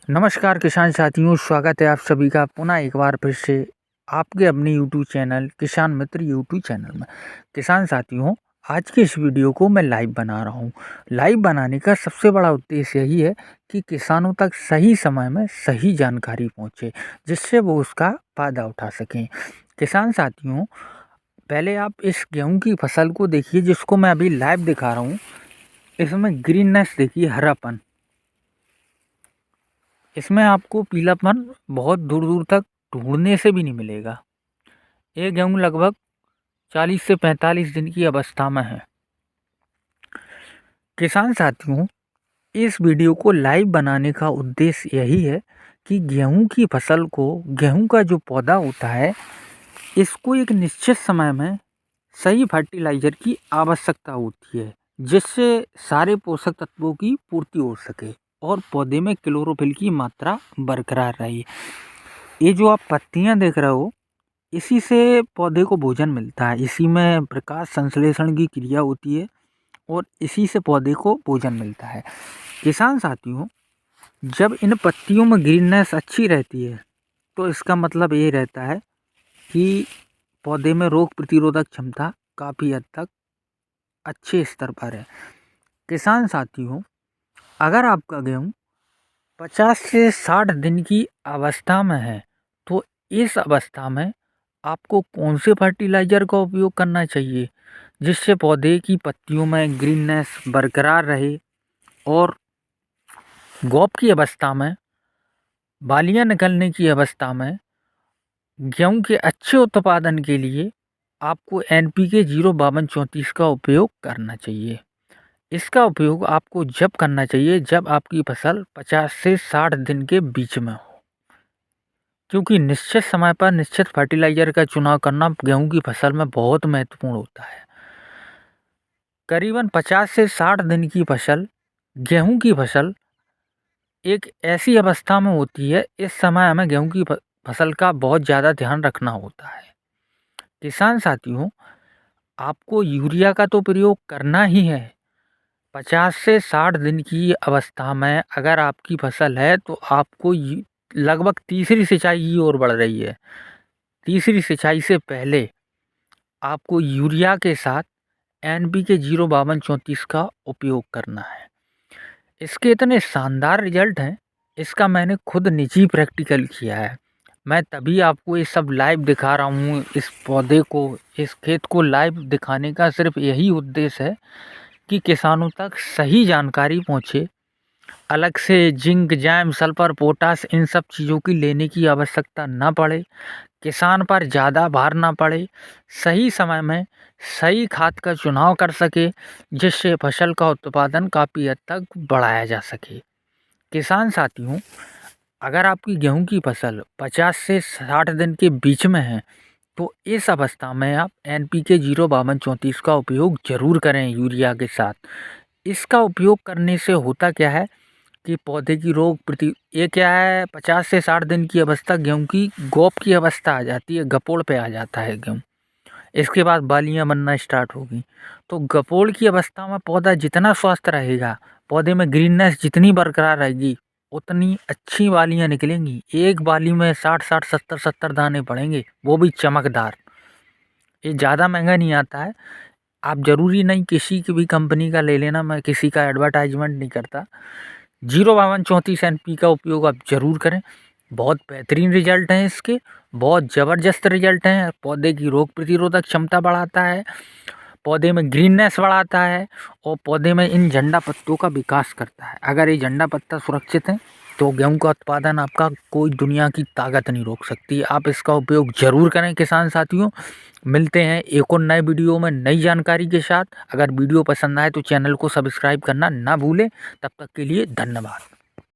नमस्कार किसान साथियों, स्वागत है आप सभी का पुनः एक बार फिर से आपके अपने यूट्यूब चैनल किसान मित्र यूट्यूब चैनल में। किसान साथियों, आज के इस वीडियो को मैं लाइव बना रहा हूँ। लाइव बनाने का सबसे बड़ा उद्देश्य यही है कि किसानों तक सही समय में सही जानकारी पहुँचे, जिससे वो उसका फ़ायदा उठा सकें। किसान साथियों, पहले आप इस गेहूँ की फसल को देखिए, जिसको मैं अभी लाइव दिखा रहा हूँ। इसमें ग्रीननेस देखिए, हरापन। इसमें आपको पीलापन बहुत दूर दूर तक ढूंढने से भी नहीं मिलेगा। ये गेहूँ लगभग 40 से 45 दिन की अवस्था में है। किसान साथियों, इस वीडियो को लाइव बनाने का उद्देश्य यही है कि गेहूँ की फसल को, गेहूँ का जो पौधा होता है, इसको एक निश्चित समय में सही फर्टिलाइज़र की आवश्यकता होती है, जिससे सारे पोषक तत्वों की पूर्ति हो सके और पौधे में क्लोरोफिल की मात्रा बरकरार रहे। ये जो आप पत्तियां देख रहे हो, इसी से पौधे को भोजन मिलता है। इसी में प्रकाश संश्लेषण की क्रिया होती है और इसी से पौधे को भोजन मिलता है। किसान साथियों, जब इन पत्तियों में ग्रीननेस अच्छी रहती है, तो इसका मतलब ये रहता है कि पौधे में रोग प्रतिरोधक क्षमता काफ़ी हद तक अच्छे स्तर पर है। किसान साथियों, अगर आपका गेहूँ 50 से 60 दिन की अवस्था में है, तो इस अवस्था में आपको कौन से फर्टिलाइज़र का उपयोग करना चाहिए, जिससे पौधे की पत्तियों में ग्रीननेस बरकरार रहे और गौप की अवस्था में, बालियां निकलने की अवस्था में गेहूं के अच्छे उत्पादन के लिए आपको NPK 05234 का उपयोग करना चाहिए। इसका उपयोग आपको जब करना चाहिए जब आपकी फसल 50 से 60 दिन के बीच में हो, क्योंकि निश्चित समय पर निश्चित फर्टिलाइज़र का चुनाव करना गेहूं की फसल में बहुत महत्वपूर्ण होता है। करीबन 50 से 60 दिन की फसल, गेहूं की फसल एक ऐसी अवस्था में होती है, इस समय हमें गेहूं की फसल का बहुत ज़्यादा ध्यान रखना होता है। किसान साथियों, आपको यूरिया का तो प्रयोग करना ही है। 50 से 60 दिन की अवस्था में अगर आपकी फसल है, तो आपको लगभग तीसरी सिंचाई की ओर बढ़ रही है। तीसरी सिंचाई से पहले आपको यूरिया के साथ NPK 05234 का उपयोग करना है। इसके इतने शानदार रिजल्ट हैं, इसका मैंने खुद निजी प्रैक्टिकल किया है। मैं तभी आपको ये सब लाइव दिखा रहा हूँ। इस पौधे को, इस खेत को लाइव दिखाने का सिर्फ यही उद्देश्य है कि किसानों तक सही जानकारी पहुँचे। अलग से जिंक, जैम, सल्फर, पोटास, इन सब चीज़ों की लेने की आवश्यकता ना पड़े, किसान पर ज़्यादा भार ना पड़े, सही समय में सही खाद का चुनाव कर सके, जिससे फसल का उत्पादन काफ़ी हद तक बढ़ाया जा सके। किसान साथियों, अगर आपकी गेहूं की फसल 50 से 60 दिन के बीच में है, तो इस अवस्था में आप NPK 05234 का उपयोग ज़रूर करें यूरिया के साथ। इसका उपयोग करने से होता क्या है कि पौधे की ये क्या है, 50 से 60 दिन की अवस्था गेहूं की गौप की अवस्था आ जाती है, गपोड़ पे आ जाता है गेहूं। इसके बाद बालियां बनना स्टार्ट होगी। तो गपोड़ की अवस्था में पौधा जितना स्वस्थ रहेगा, पौधे में ग्रीननेस जितनी बरकरार रहेगी, उतनी अच्छी बालियां निकलेंगी। एक बाली में 60-60, 70-70 दाने पड़ेंगे, वो भी चमकदार। ये ज़्यादा महंगा नहीं आता है। आप ज़रूरी नहीं किसी की भी कंपनी का ले लेना, मैं किसी का एडवर्टाइजमेंट नहीं करता। 05234 NP का उपयोग आप ज़रूर करें। बहुत बेहतरीन रिजल्ट हैं इसके, बहुत ज़बरदस्त रिजल्ट हैं। पौधे की रोग प्रतिरोधक क्षमता बढ़ाता है, पौधे में ग्रीननेस बढ़ाता है और पौधे में इन झंडा पत्तों का विकास करता है। अगर ये झंडा पत्ता सुरक्षित हैं, तो गेहूं का उत्पादन आपका कोई दुनिया की ताकत नहीं रोक सकती। आप इसका उपयोग ज़रूर करें किसान साथियों। मिलते हैं एक और नए वीडियो में नई जानकारी के साथ। अगर वीडियो पसंद आए तो चैनल को सब्सक्राइब करना ना भूलें। तब तक के लिए धन्यवाद।